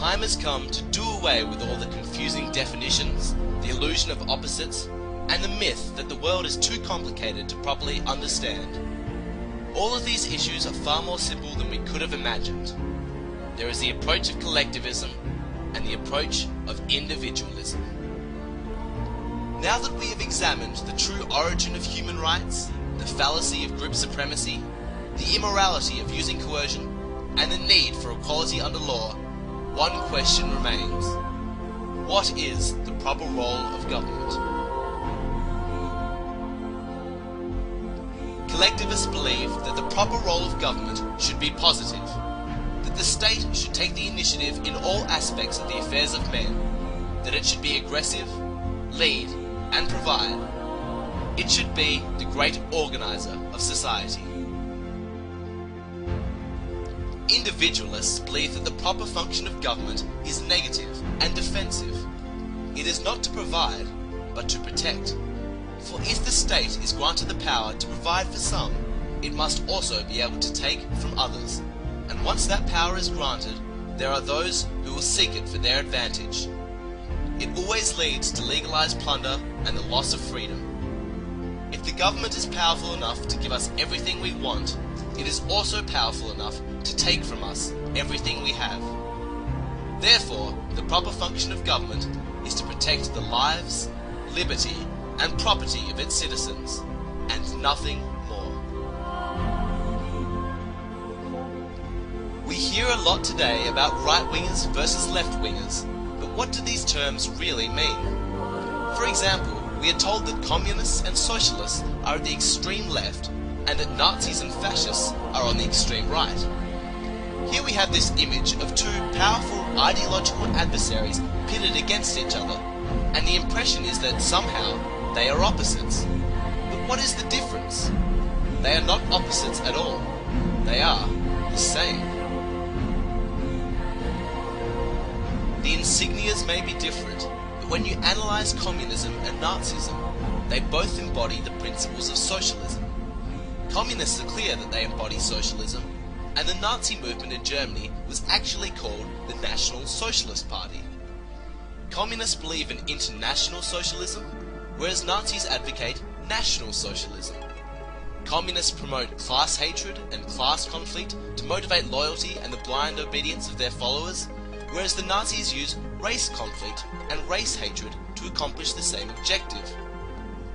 time has come to do away with all the confusing definitions, the illusion of opposites, and the myth that the world is too complicated to properly understand. All of these issues are far more simple than we could have imagined. There is the approach of collectivism and the approach of individualism. Now that we have examined the true origin of human rights, the fallacy of group supremacy, the immorality of using coercion, and the need for equality under law, one question remains. What is the proper role of government? Collectivists believe that the proper role of government should be positive, that the state should take the initiative in all aspects of the affairs of men, that it should be aggressive, lead, and provide. It should be the great organizer of society. Individualists believe that the proper function of government is negative and defensive. It is not to provide, but to protect. For if the state is granted the power to provide for some, it must also be able to take from others. And once that power is granted, there are those who will seek it for their advantage. It always leads to legalized plunder and the loss of freedom. If the government is powerful enough to give us everything we want, it is also powerful enough to take from us everything we have. Therefore, the proper function of government is to protect the lives, liberty, and property of its citizens, and nothing more. We hear a lot today about right-wingers versus left-wingers, but what do these terms really mean? For example, we are told that communists and socialists are at the extreme left, and that Nazis and fascists are on the extreme right. Here we have this image of two powerful ideological adversaries pitted against each other, and the impression is that somehow they are opposites. But what is the difference? They are not opposites at all. They are the same. The insignias may be different, but when you analyze communism and Nazism, they both embody the principles of socialism. Communists are clear that they embody socialism, and the Nazi movement in Germany was actually called the National Socialist Party. Communists believe in international socialism, whereas Nazis advocate national socialism. Communists promote class hatred and class conflict to motivate loyalty and the blind obedience of their followers, whereas the Nazis use race conflict and race hatred to accomplish the same objective.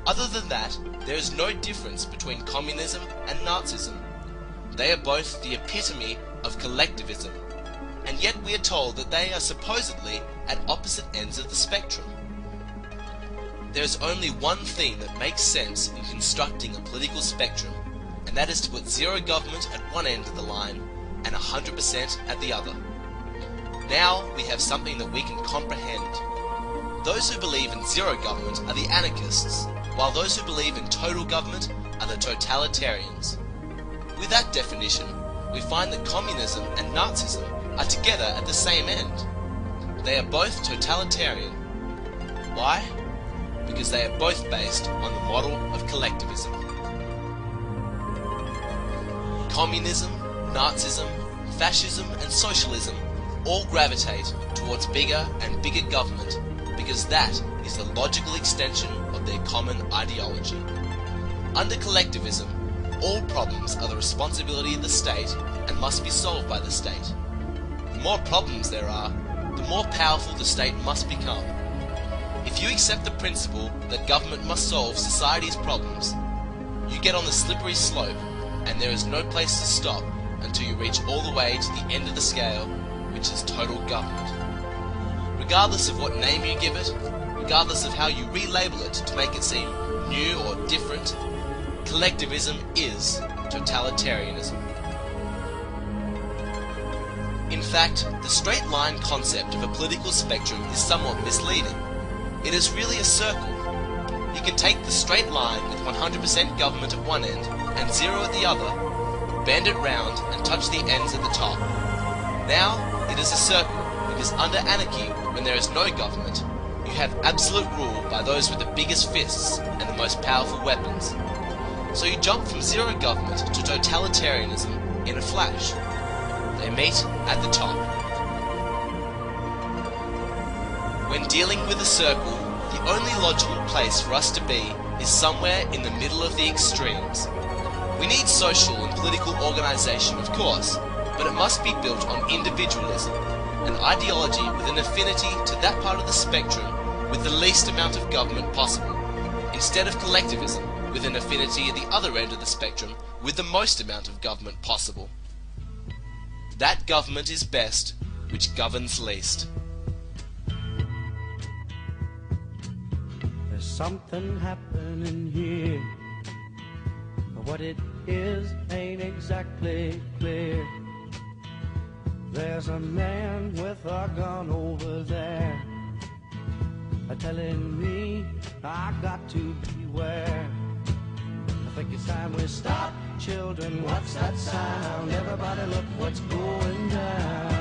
Other than that, there is no difference between communism and Nazism. They are both the epitome of collectivism, and yet we are told that they are supposedly at opposite ends of the spectrum. There is only one thing that makes sense in constructing a political spectrum, and that is to put zero government at one end of the line and 100% at the other. Now we have something that we can comprehend. Those who believe in zero government are the anarchists, while those who believe in total government are the totalitarians. With that definition, we find that communism and Nazism are together at the same end. They are both totalitarian. Why? Because they are both based on the model of collectivism. Communism, Nazism, fascism and socialism all gravitate towards bigger and bigger government because that is the logical extension of their common ideology. Under collectivism, all problems are the responsibility of the state and must be solved by the state. The more problems there are, the more powerful the state must become. If you accept the principle that government must solve society's problems, you get on the slippery slope and there is no place to stop until you reach all the way to the end of the scale, which is total government. Regardless of what name you give it, regardless of how you relabel it to make it seem new or different, collectivism is totalitarianism. In fact, the straight line concept of a political spectrum is somewhat misleading. It is really a circle. You can take the straight line with 100% government at one end and zero at the other, bend it round and touch the ends at the top. Now it is a circle because under anarchy, when there is no government, you have absolute rule by those with the biggest fists and the most powerful weapons. So you jump from zero government to totalitarianism in a flash. They meet at the top. When dealing with a circle, the only logical place for us to be is somewhere in the middle of the extremes. We need social and political organisation, of course, but it must be built on individualism, an ideology with an affinity to that part of the spectrum with the least amount of government possible, instead of collectivism with an affinity at the other end of the spectrum with the most amount of government possible. That government is best which governs least. There's something happening here, but what it is ain't exactly clear. There's a man with a gun over there, telling me I got to beware. I think it's time we stop, children. What's that sound? Everybody look what's going down.